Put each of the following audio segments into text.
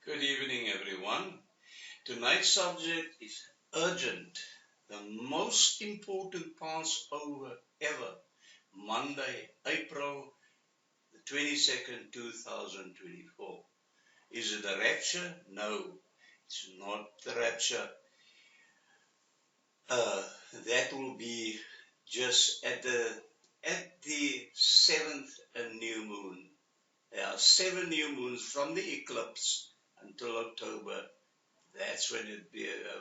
Good evening, everyone. Tonight's subject is urgent, the most important Passover ever, Monday, April the 22nd, 2024. Is it the rapture? No, it's not the rapture. That will be just at the seventh new moon. There are 7 new moons from the eclipse until October. That's when it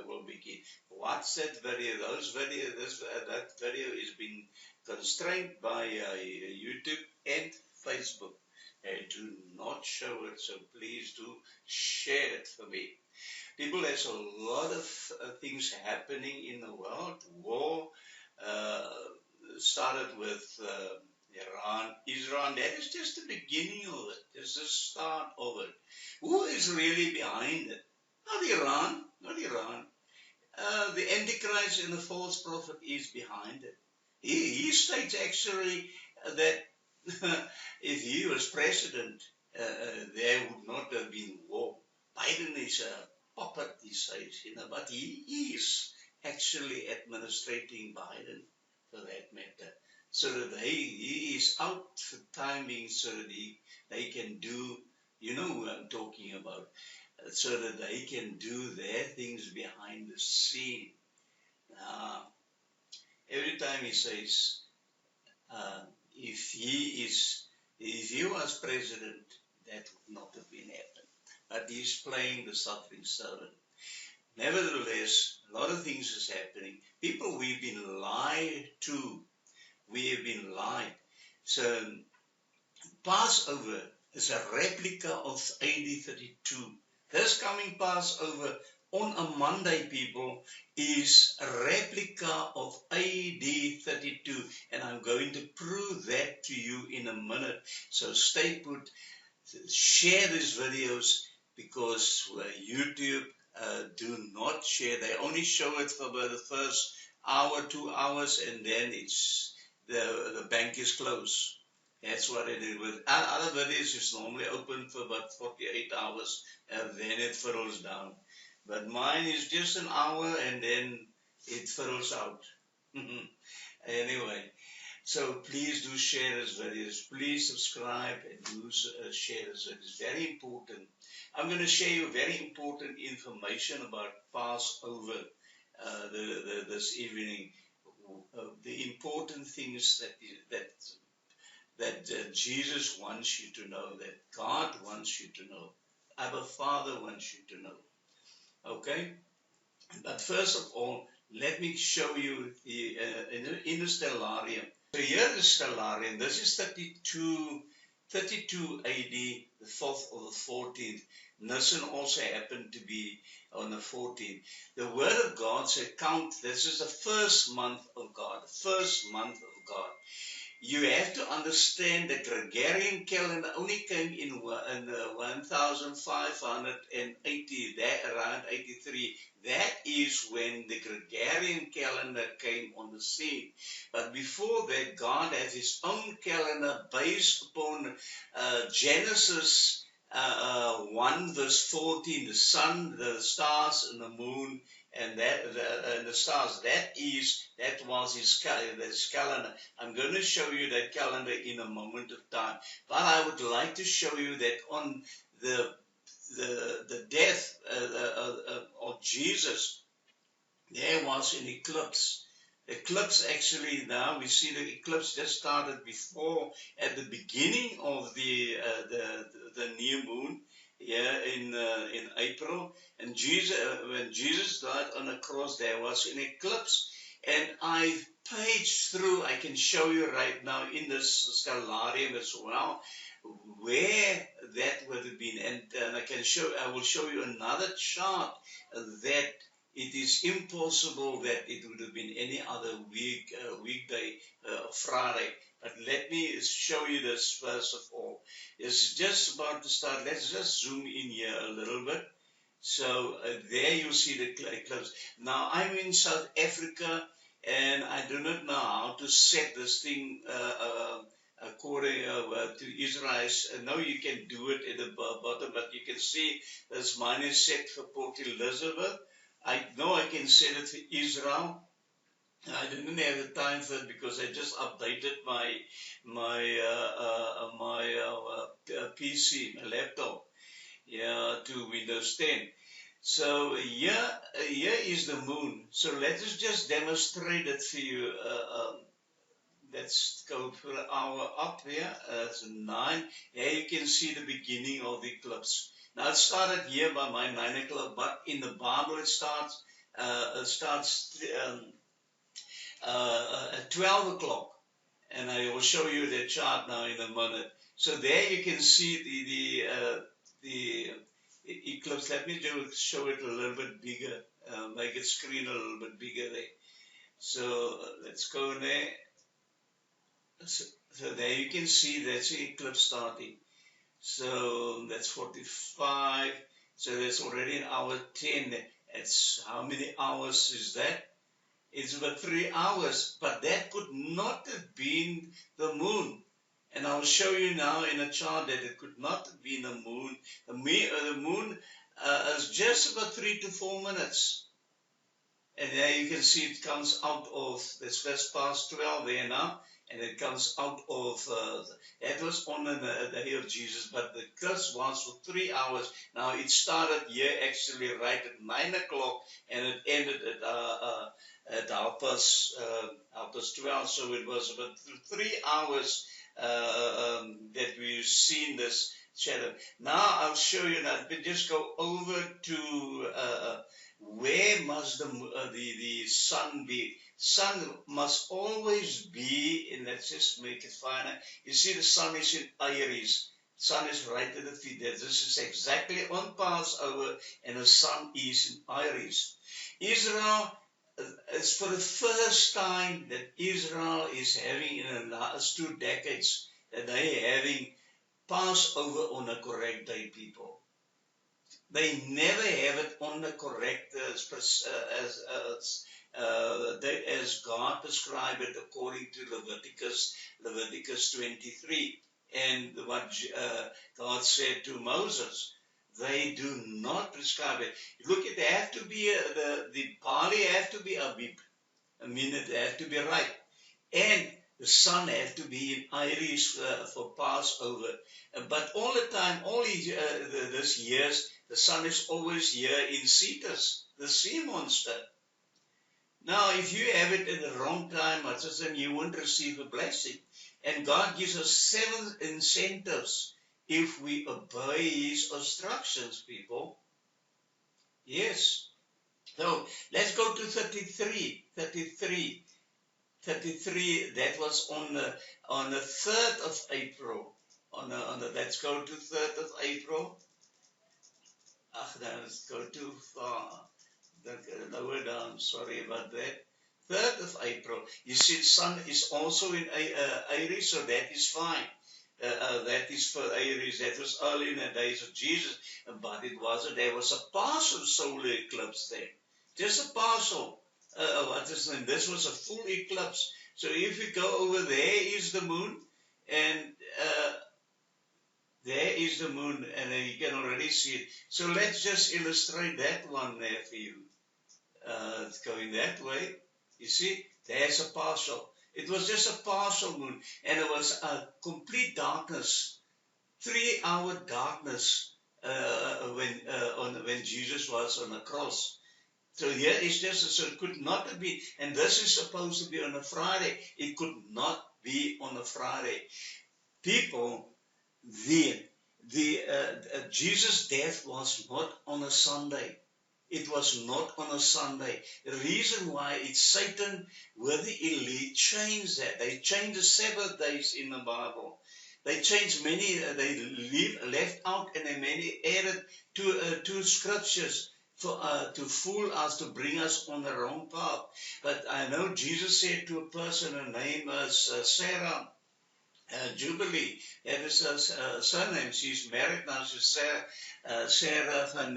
will begin. What's that video? That video is being constrained by YouTube and Facebook. They do not show it, so please do share it for me. People, there's a lot of things happening in the world. War started with Iran, Israel. That is just the beginning of it. It's the start of it. Who is really behind it? Not Iran. The Antichrist and the false prophet is behind it. He states actually that if he was president, there would not have been war. Biden is a puppet, he says, but he is actually administrating Biden for that matter. So that he is out for timing so that they can do, you know who I'm talking about, so that they can do their things behind the scene. Every time he says, if he was president, that would not have been happened. But he's playing the suffering servant. Nevertheless, a lot of things is happening. People, we've been lied to. We have been lied. So Passover is a replica of AD 32. This coming Passover on a Monday, people, is a replica of AD 32. And I'm going to prove that to you in a minute. So stay put, share these videos, because YouTube do not share. They only show it for the first hour, 2 hours, and then it's the bank is closed. That's what it is. With other videos, it's normally open for about 48 hours, and then it fiddles down. But mine is just an hour, and then it fiddles out. Anyway, so please do share this videos. Please subscribe and do share this videos. It's very important. I'm going to share you very important information about Passover this evening. The important things that Jesus wants you to know, that God wants you to know, ABBA Father wants you to know. Okay? But first of all, let me show you in the Stellarium. So here is Stellarium. This is 32 AD, the 4th or the 14th. Nisan also happened to be on the 14th. The Word of God said, count, this is the first month of God, the first month of God. You have to understand the Gregorian calendar only came in 1580, around 83. That is when the Gregorian calendar came on the scene. But before that, God has his own calendar based upon Genesis 1 verse 14, the sun, the stars, and the moon, and the stars. That was his calendar. I'm going to show you that calendar in a moment of time. But I would like to show you that on the death of Jesus, there was an eclipse. Eclipse, actually, now we see the eclipse just started before, at the beginning of the new moon, in April. And when Jesus died on the cross, there was an eclipse. And I've paged through, I can show you right now in this Stellarium as well, where that would have been. And I will show you another chart that it is impossible that it would have been any other weekday, Friday. But let me show you this first of all. It's just about to start. Let's just zoom in here a little bit. So there you see the eclipse. Now I'm in South Africa, and I do not know how to set this thing according to Israel's. Now you can do it at the bottom, but you can see this mine is set for Port Elizabeth. I know I can set it for Israel. I didn't have the time for it because I just updated my PC, my laptop, to Windows 10. So here is the moon. So let us just demonstrate it for you. Let's go for an hour up here. It's 9. Here you can see the beginning of the eclipse. Now it started here by my 9 o'clock, but in the Bible it starts at 12 o'clock. And I will show you the chart now in a minute. So there you can see the eclipse. Let me show it a little bit bigger, make it screen a little bit bigger there. So let's go in there. So there you can see that's the eclipse starting. So that's 45. So that's already an hour 10. It's how many hours is that? It's about 3 hours, but that could not have been the moon. And I'll show you now in a chart that it could not have been the moon. The moon is just about 3 to 4 minutes. And there you can see it comes out of, this first past 12 there now, and it comes out of, that was on the day of Jesus, but the curse was for 3 hours. Now it started here actually right at 9 o'clock, and it ended at half past 12, so it was about 3 hours that we've seen this shadow. Now I'll show you now, but just go over to where must the sun be? Sun must always be, and let's just make it finer. You see the sun is in Aries. Sun is right at the feet there. This is exactly on Passover, and the sun is in Aries. Israel, it's for the first time that Israel is having in the last 2 decades that they are having Passover on a correct day, people. They never have it on the correct as God prescribed it according to Leviticus 23, and what God said to Moses. They do not prescribe it. Look, it have to be the barley have to be Abib. I mean, it have to be right, and the sun have to be in Aries for Passover. But all the time, all these years, the sun is always here in Cetus, the sea monster. Now, if you have it at the wrong time, then you won't receive a blessing. And God gives us 7 incentives if we obey His instructions, people. Yes. So let's go to 33. 33. That was on the 3rd of April. Let's go to 3rd of April. Let's go too far. Lower down. Sorry about that. 3rd of April. You see, the sun is also in Aries, so that is fine. That is for Aries. That was early in the days of Jesus, but it wasn't. There was a partial solar eclipse there, just a partial. This was a full eclipse. So if we go over, there is the moon, and there is the moon, and you can already see it. So let's just illustrate that one there for you. It's going that way. You see, there's a partial. It was just a partial moon, and it was a complete darkness, 3-hour darkness when Jesus was on the cross. So here is just, so it could not have been, and this is supposed to be on a Friday. It could not be on a Friday. People, Jesus' death was not on a Sunday. It was not on a Sunday. The reason why it's Satan with the elite changed that. They changed the Sabbath days in the Bible. They changed many, they left out, and they many added two scriptures to fool us, to bring us on the wrong path. But I know Jesus said to a person, her name is Sarah Jubilee, that is her surname. She's married now, she's Sarah van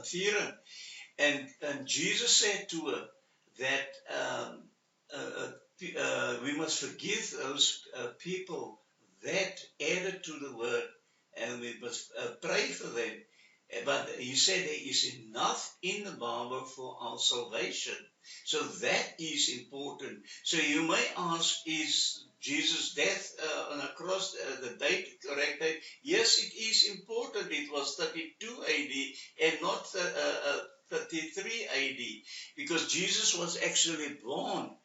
Vieren. And Jesus said to her that we must forgive those people that added to the word, and we must pray for them. But he said there is enough in the Bible for our salvation. So that is important. So you may ask, is Jesus' death on a cross the date, correct date? Yes, it is important. It was 32 AD and not 33 AD, because Jesus was actually born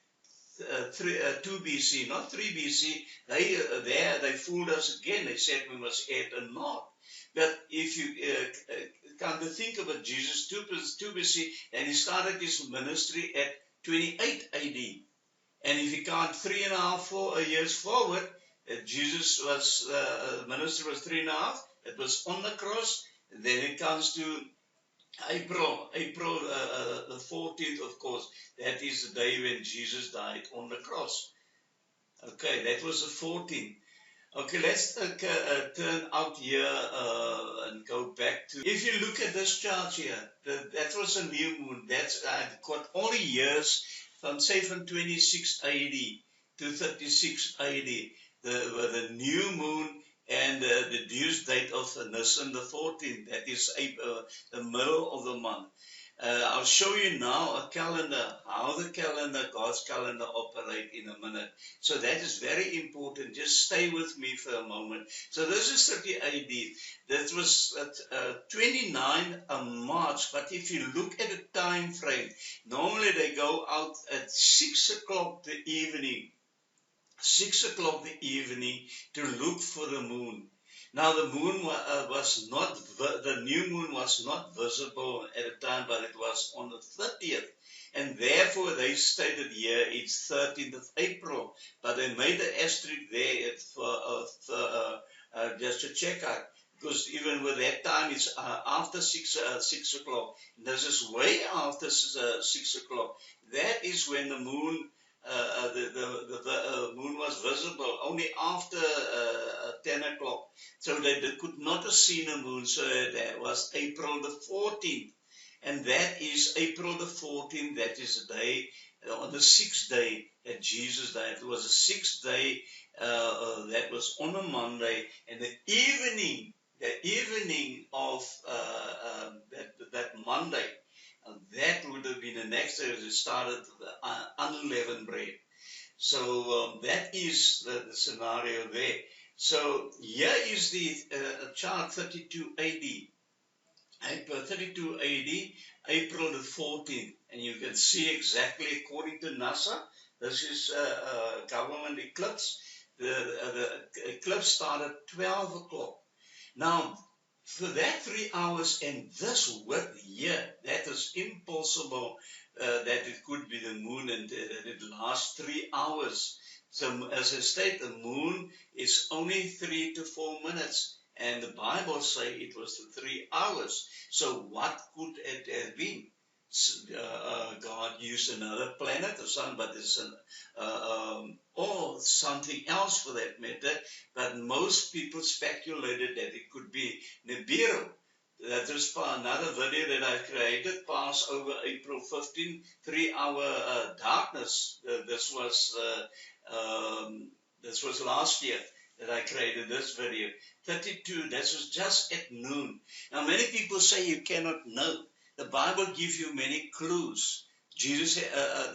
2 BC, not 3 BC. They fooled us again. They said we must add a naught. But if you come to think about Jesus, 2 BC, and he started his ministry at 28 AD. And if you count 3.5 years forward, Jesus was, ministry was 3.5. It was on the cross. Then it comes to April the 14th, of course. That is the day when Jesus died on the cross. Okay, that was the 14th. Okay, let's turn out here and go back to. If you look at this chart here, that was a new moon. That's got all the years from 26 AD to 36 AD. The new moon and the due date of Nisan the 14th. That is the middle of the month. I'll show you now a calendar, how the calendar, God's calendar, operate in a minute. So that is very important. Just stay with me for a moment. So this is 30 AD. That was 29 March. But if you look at the time frame, normally they go out at 6 o'clock the evening. 6 o'clock the evening to look for the moon. Now the moon was not, the new moon was not visible at the time, but it was on the 30th. And therefore they stated here it's 13th of April. But they made the asterisk there just to check out. Because even with that time, it's after 6 o'clock. This is way after 6 o'clock. That is when the moon the moon was visible only after 10 o'clock. So they could not have seen a moon. So that was April the 14th. And that is April the 14th. That is the day, on the 6th day that Jesus died. It was the 6th day that was on a Monday. And the evening of that Monday, that would have been the next day. It started with unleavened bread. So that is the scenario there. So here is the chart 32 AD. April 32 AD, April the 14th. And you can see exactly according to NASA, this is government eclipse. The eclipse started 12 o'clock. Now, for that 3 hours and this width here, that is impossible that it could be the moon and that it lasts 3 hours. So as I state, the moon is only 3 to 4 minutes. And the Bible say it was 3 hours. So what could it have been? God used another planet or something, but it's or something else for that matter. But most people speculated that it could be NIBURU. That is another video that I created, Passover, April 15, 3 hour darkness. This was last year that I created this video. 32, that was just at noon. Now many people say you cannot know. The Bible gives you many clues. Jesus,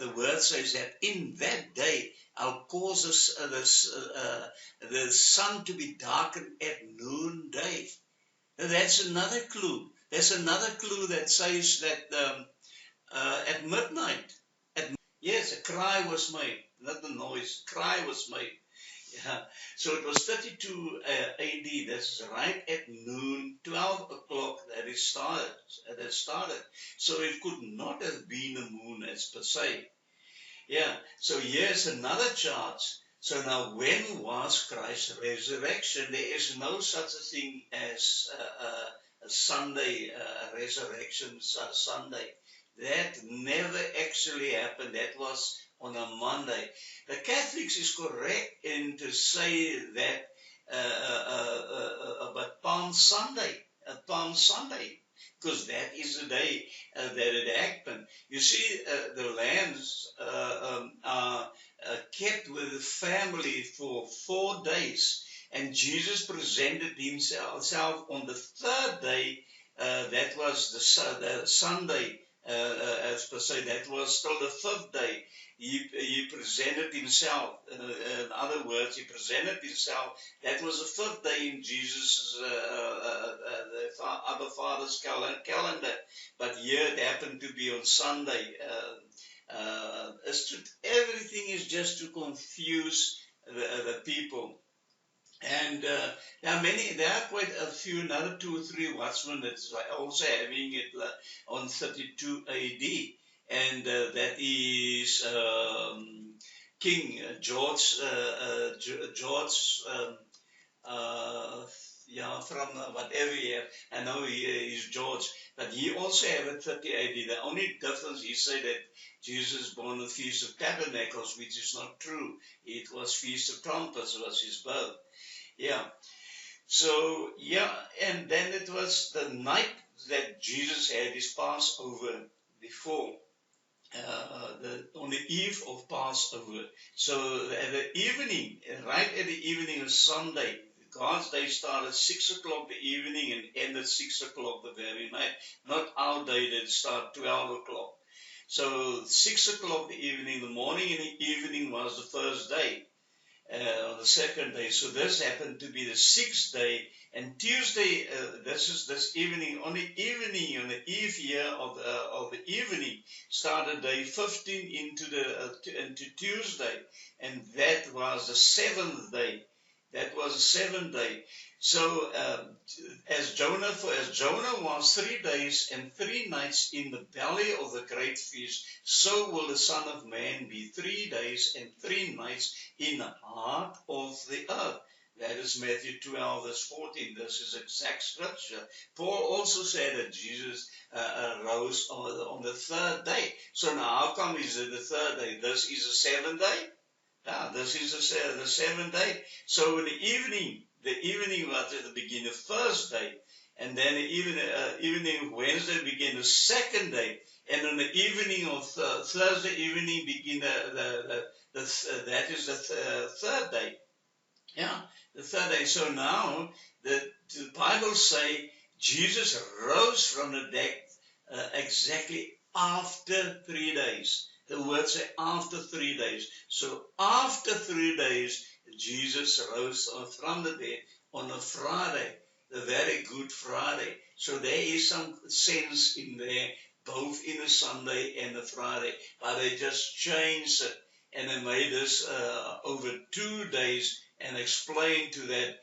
the word says that in that day I'll cause the sun to be darkened at noonday. That's another clue. There's another clue that says that at midnight. Yes, a cry was made, not the noise. Cry was made. Yeah. So it was 32 AD. That's right at noon, 12 o'clock that it started. So it could not have been a moon as per se. Yeah. So here's another chart. So now, when was Christ's resurrection? There is no such a thing as a Sunday resurrection Sunday. That never actually happened. That was on a Monday. The Catholics is correct in to say that about Palm Sunday, because that is the day that it happened. You see, the lambs are kept with the family for 4 days, And Jesus presented himself on the third day. That was the Sunday, as per se. That was still the fifth day. He presented himself. In other words, he presented himself. That was the fifth day in Jesus' ABBA Father's calendar. But here it happened to be on Sunday. Everything is just to confuse the people. And there are quite a few, another 2 or 3 watchmen that's also having it on 32 AD. And that is King George, from whatever year. I know he is George, but he also had a 30 AD. The only difference, he said that Jesus was born on the Feast of Tabernacles, which is not true. It was Feast of Trumpets, was his birth. Yeah. So, yeah, and then it was the night that Jesus had his Passover before, on the eve of Passover. So at the evening, right at the evening of Sunday, God's day started 6 o'clock the evening and ended 6 o'clock the very night. Not our day that started 12 o'clock. So 6 o'clock the evening, the morning and the evening was the first day. On the second day. So this happened to be the 6th day, and Tuesday, this evening, on the eve here of the evening, started day 15 into Tuesday, and that was the 7th day. That was the 7th day. So as Jonah was 3 days and 3 nights in the belly of the great fish, so will the Son of Man be 3 days and 3 nights in the heart of the earth. That is Matthew 12 verse 14. This is exact scripture. Paul also said that Jesus rose on the 3rd day. So now how come is it the 3rd day? This is the 7th day? Yeah, this is the 7th day. So in the evening was at the beginning of the 1st day, and then the evening of Wednesday began the 2nd day, and on the evening of Thursday evening begin that is the 3rd day. Yeah, the 3rd day. So now the Bible say Jesus rose from the dead exactly after 3 days. The words say after 3 days. So after 3 days, Jesus rose from the dead on a Friday, the very good Friday. So there is some sense in there, both in the Sunday and the Friday. But they just changed it, and they made this over 2 days and explained to that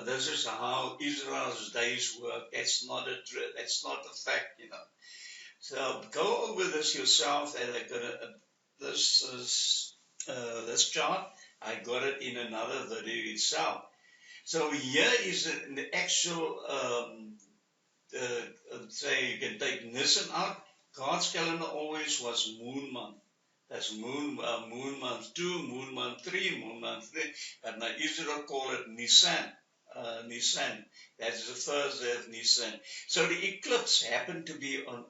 this is how Israel's days work. That's not a fact, you know. So go over this yourself, and I got this chart. I got it in another video itself. So here is the actual. Say you can take Nisan out. God's calendar always was moon month. That's moon month 2, moon month 3, moon month 3. But now Israel call it Nisan. Nisan. That is the first day of Nisan. So the eclipse happened to be on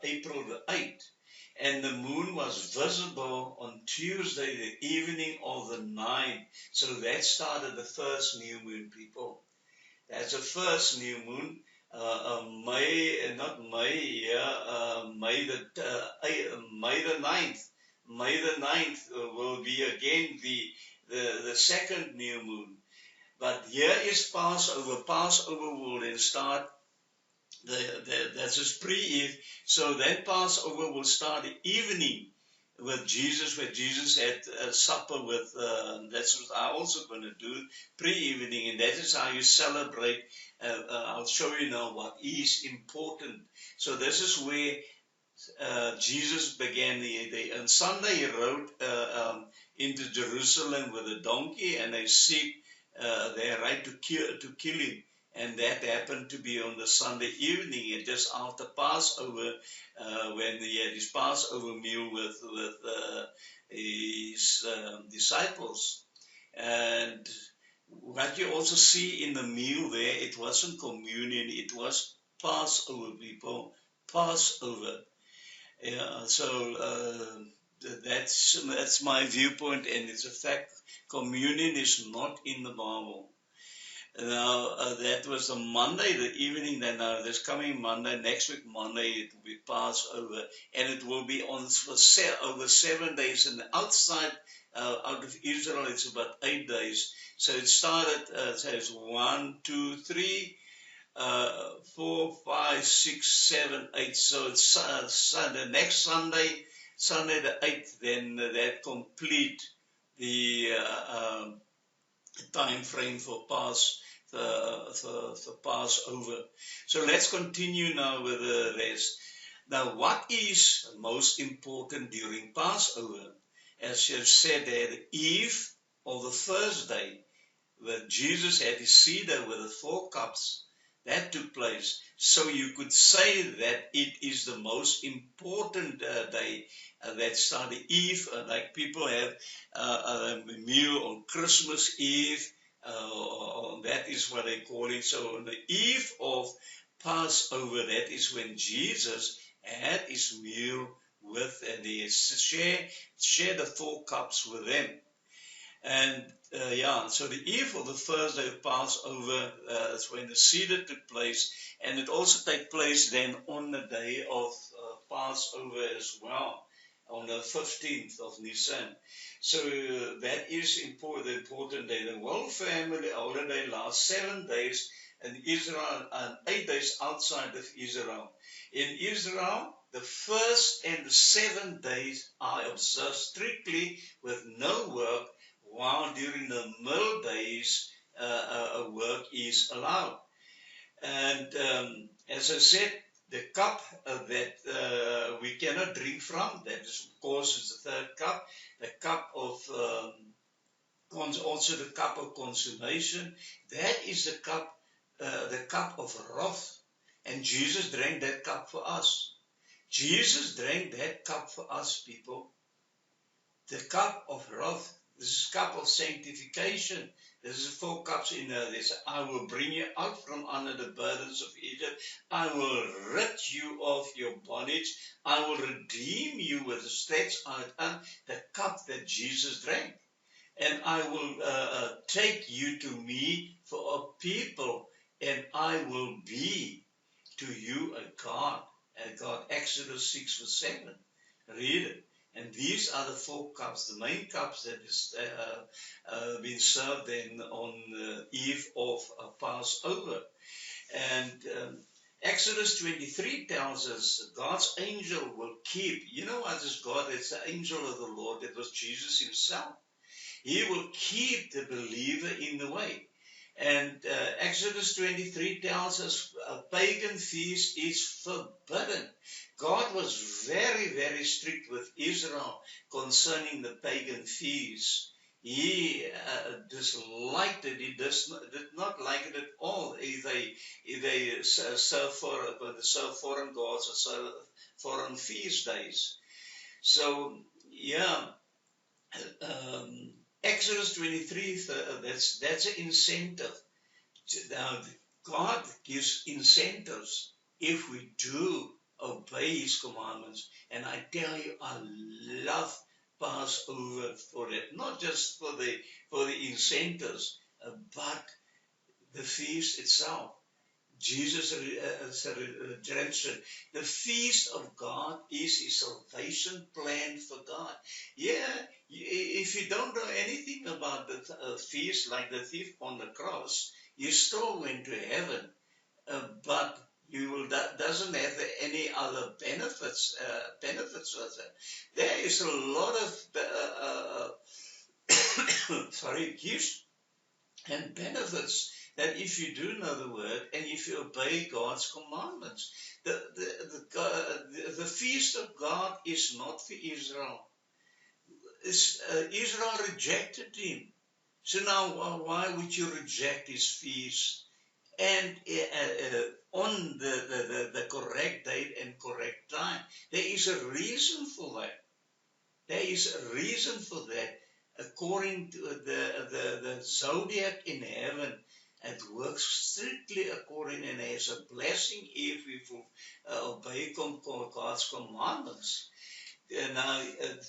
April the 8th. And the moon was visible on Tuesday, the evening of the 9th. So that started the first new moon, people. That's the first new moon. May the 9th. May the 9th will be again the second new moon. But here is Passover. Passover will then start. That's his pre-eve. So then Passover will start the evening with Jesus, where Jesus had supper with. That's what I'm also going to do, pre-evening, and that is how you celebrate. I'll show you now what is important. So this is where Jesus began. On Sunday he rode into Jerusalem with a donkey, and they seek their right to kill him. And that happened to be on the Sunday evening, and just after Passover, when he had his Passover meal with his disciples. And what you also see in the meal there, it wasn't communion, it was Passover, people. Passover. Yeah, so that's my viewpoint, and it's a fact. Communion is not in the Bible. Now, that was a Monday, the evening. Then this coming Monday, next week Monday, it will be Passover, and it will be on for over 7 days. And outside, out of Israel, it's about 8 days. So it started, so it's 1, 2, 3, 4, 5, 6, 7, 8. So it's Sunday, next Sunday, Sunday the 8th, then that complete the time frame for Passover. So let's continue now with the rest. Now, what is most important during Passover? As you have said there, the eve of the first day, where Jesus had his cedar with the 4 cups, that took place. So you could say that it is the most important day. That started Eve, like people have a meal on Christmas Eve, that is what they call it. So on the eve of Passover, that is when Jesus had his meal with, and he shared the 4 cups with them. And so the eve of the first day of Passover is when the Seder took place, and it also takes place then on the day of Passover as well, on the 15th of Nisan. So that is the important day. The whole family holiday lasts 7 days in Israel and 8 days outside of Israel. In Israel, the first and the 7th days are observed strictly with no work, while during the middle days work is allowed. And as I said, the cup that we cannot drink from, that is, of course, is the 3rd cup, the cup of also the cup of consummation. That is the cup of wrath, and Jesus drank that cup for us. Jesus drank that cup for us, people. The cup of wrath. This is cup of sanctification. This is 4 cups in this. I will bring you out from under the burdens of Egypt. I will rid you of your bondage. I will redeem you with a stretched out arm. The cup that Jesus drank. And I will take you to me for a people, and I will be to you a God. Exodus 6 verse 7. Read it. And these are the 4 cups, the main cups that is been served then on the eve of Passover. And Exodus 23 tells us God's angel will keep. You know what is God? It's the angel of the Lord. It was Jesus himself. He will keep the believer in the way. And Exodus 23 tells us a pagan feast is forbidden. God was very, very strict with Israel concerning the pagan feast. He disliked it. He did not like it at all. If they serve foreign gods or serve foreign feast days. So, yeah. Exodus 23, that's an incentive. Now, God gives incentives if we do obey his commandments. And I tell you, I love Passover for that. Not just for the incentives, but the feast itself. Jesus' redemption. The feast of God is his salvation plan for God. Yeah, if you don't know anything about the feast, like the thief on the cross, you still went to heaven, but you doesn't have any other benefits with it. There is a lot of gifts and benefits that if you do know the word and if you obey God's commandments. The feast of God is not for Israel. Israel rejected him. So now why would you reject his feast? And on the correct date and correct time. There is a reason for that. There is a reason for that. According to the zodiac in heaven, it works strictly according, and there's a blessing if we obey God's commandments. Now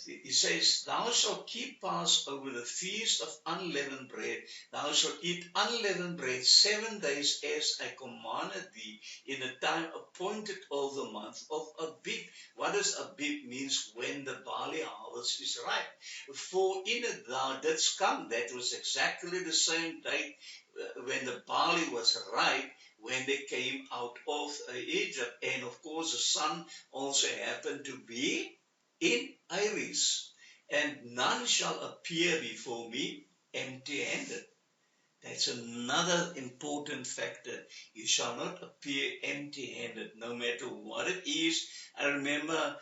he says, thou shalt keep Passover, the feast of unleavened bread. Thou shalt eat unleavened bread 7 days as I commanded thee in the time appointed of the month of Abib. What does Abib means? When the barley harvest is ripe. For in it thou didst come. That was exactly the same day when the barley was ripe, when they came out of Egypt. And of course the sun also happened to be in Iris, and none shall appear before me empty-handed. That's another important factor. You shall not appear empty-handed, no matter what it is. I remember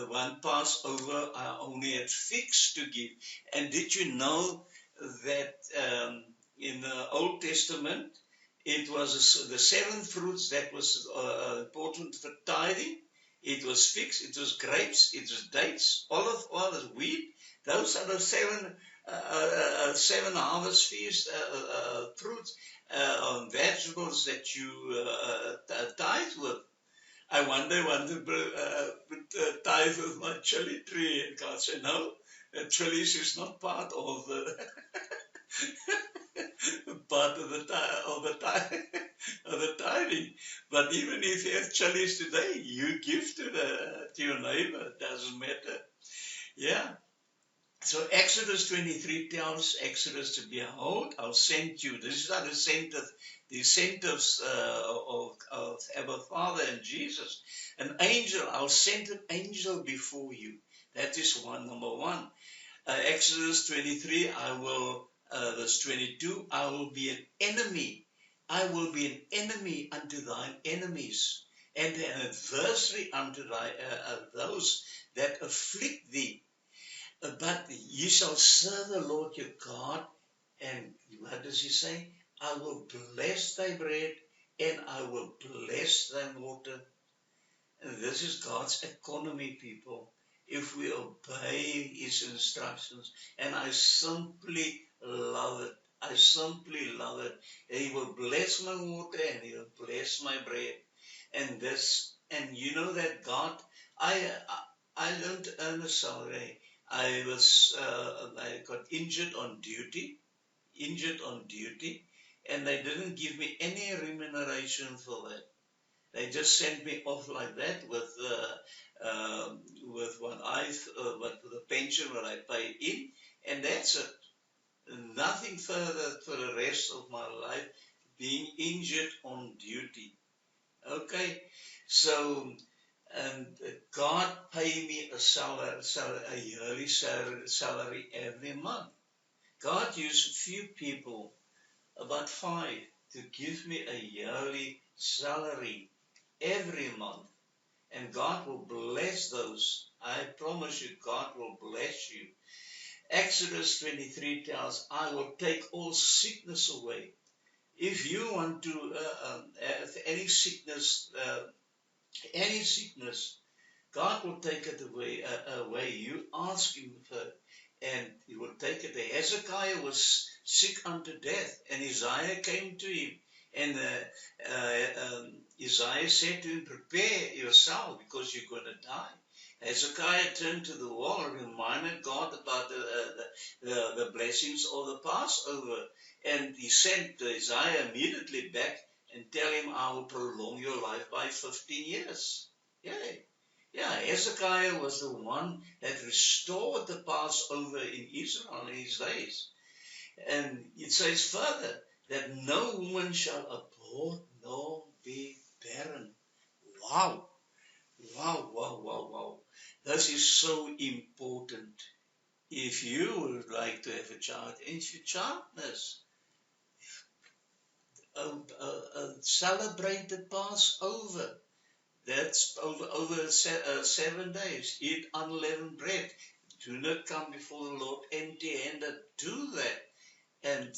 one Passover, I only had figs to give. And did you know that in the Old Testament, it was the 7 fruits that was important for tithing? It was figs, it was grapes, it was dates, olive oil, wheat. Those are the 7 harvest feast fruits, vegetables that you tithe with. I one day wanted to tithe with my chili tree, and God said, no, chilies is not part of the part of the tithing. But even if you have chilies today, you give to your neighbor. It doesn't matter. Yeah. So Exodus 23 tells Exodus to behold, I'll send you. These are the centers of ABBA Father and Jesus. An angel, I'll send an angel before you. That is number one. Exodus 23, verse 22, I will be an enemy. I will be an enemy unto thine enemies, and an adversary unto those that afflict thee. But ye shall serve the Lord your God, and what does he say? I will bless thy bread, and I will bless thy water. And this is God's economy, people, if we obey his instructions. And I simply love it. I simply love it. He will bless my water, and he will bless my bread. And you know that God, I don't earn a salary. I got injured on duty, and they didn't give me any remuneration for that. They just sent me off like that with what the pension that I pay in, and that's it. Nothing further for the rest of my life, being injured on duty. Okay, so. And God pay me a yearly salary every month. God used few people, about 5, to give me a yearly salary every month. And God will bless those. I promise you, God will bless you. Exodus 23 tells, I will take all sickness away. If you want to have any sickness, God will take it away. You ask him for it, and he will take it away. Hezekiah was sick unto death, and Isaiah came to him. And Isaiah said to him, prepare yourself, because you're going to die. Hezekiah turned to the wall and reminded God about the blessings of the Passover. And he sent Isaiah immediately back and tell him, I will prolong your life by 15 years. Yeah, Hezekiah was the one that restored the Passover in Israel in his days. And it says further that no woman shall abort nor be barren. Wow. This is so important. If you would like to have a child, and your childless, celebrate the Passover. That's over 7 days. Eat unleavened bread. Do not come before the Lord empty-handed. Do that. And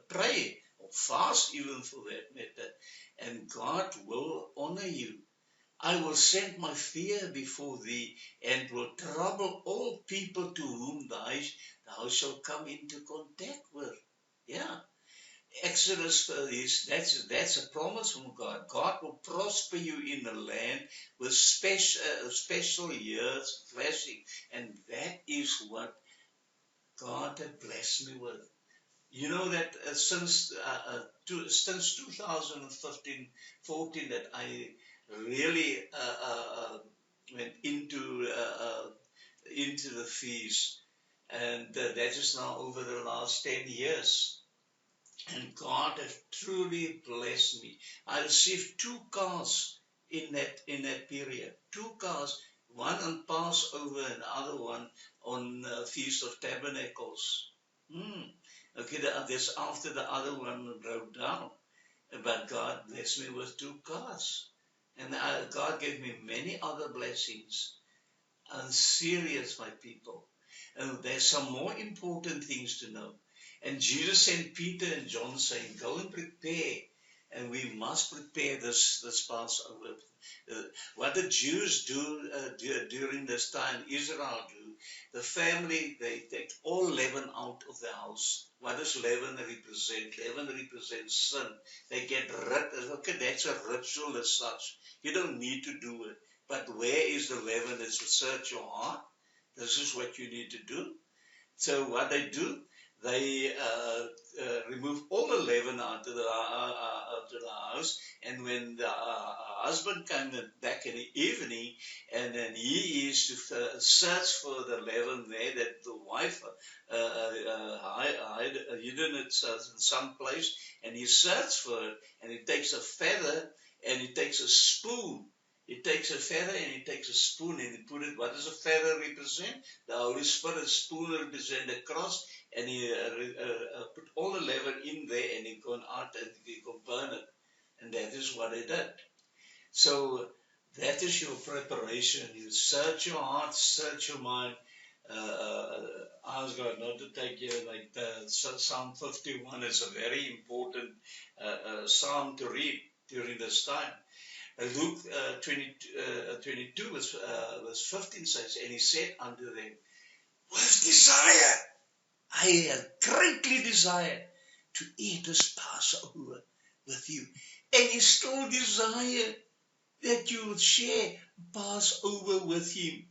pray, or fast even for that matter. And God will honor you. I will send my fear before thee, and will trouble all people to whom thou shalt come into contact with. Yeah. Exodus is that's a promise from God. God will prosper you in the land with special years, blessing, and that is what God had blessed me with. You know that since 2015, 14, that I really went into the feast, and that is now over the last 10 years. And God has truly blessed me. I received 2 cars in that period. 2 cars, one on Passover and the other one on Feast of Tabernacles. Okay, this after the other one broke down. But God blessed me with 2 cars. And God gave me many other blessings. I'm serious, my people. And there's some more important things to know. And Jesus sent Peter and John saying, go and prepare. And we must prepare this Passover. What the Jews do during this time, Israel do, the family, they take all leaven out of the house. What does leaven represent? Leaven represents sin. They get rid. Okay, that's a ritual as such. You don't need to do it. But where is the leaven? It's to search your heart. This is what you need to do. So what they do, they remove all the leaven out of the house, and when the husband comes back in the evening, and then he is to search for the leaven there that the wife hidden it in some place, and he searches for it, and he takes a feather, and he takes a spoon. He takes a feather and he takes a spoon and he put it. What does a feather represent? The Holy Spirit. Spoon represent the cross, and he put all the leaven in there, and he gone out and he go burn it. And that is what he did. So that is your preparation. You search your heart, search your mind. Ask God not to take you like Psalm 51 is a very important psalm to read during this time. Luke 22 verse 15 says, and he said unto them, with desire, I have greatly desired to eat this Passover with you. And he still desired that you would share Passover with him.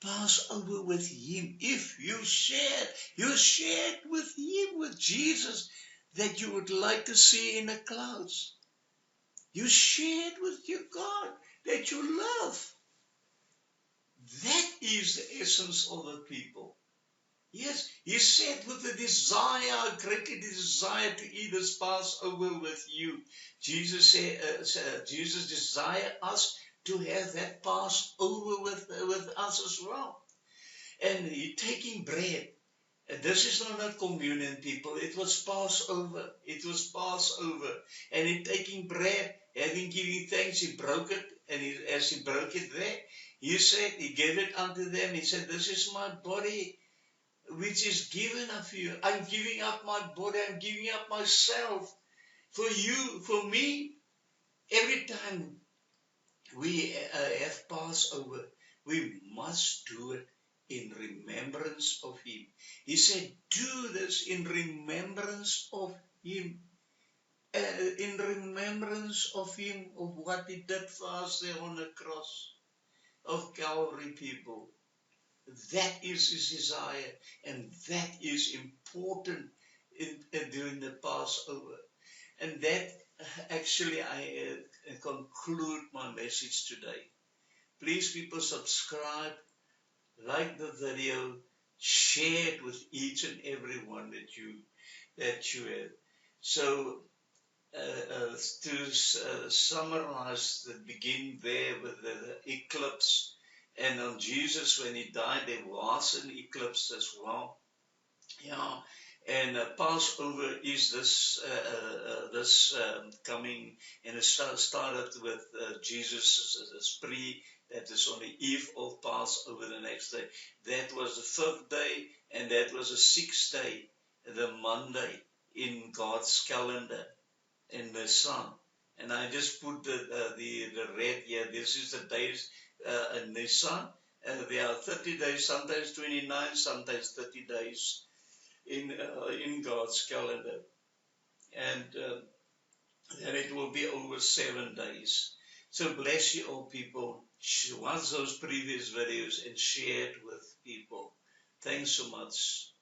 Passover with him. If you shared with him, with Jesus, that you would like to see in the clouds. You shared with your God that you love. That is the essence of the people. Yes, he said with a desire, greatly desire to eat this Passover with you. Jesus said, Jesus desired us to have that Passover with us as well. And he taking bread. This is not a communion, people. It was Passover. It was Passover. And he taking bread, having given thanks, he broke it. And as he broke it there, he said, he gave it unto them. He said, this is my body, which is given of you. I'm giving up my body. I'm giving up myself for you, for me. Every time we have Passover, we must do it in remembrance of him. He said, do this in remembrance of him. In remembrance of him, of what he did for us there on the cross of Calvary, people. That is his desire, and that is important during the Passover. And that actually I conclude my message today. Please, people, subscribe, like the video, share it with each and every one that you have. So to summarize, begin there with the eclipse, and on Jesus when he died, there was an eclipse as well. Yeah, and Passover is this coming, and it started with Jesus' spree. That is on the eve of Passover the next day. That was the 5th day, and that was the 6th day, the Monday in God's calendar, in the sun. And I just put the red here. This is the days in the sun. There are 30 days, sometimes 29, sometimes 30 days in God's calendar. and then it will be over 7 days. So bless you all, people. Watch those previous videos and share it with people. Thanks so much.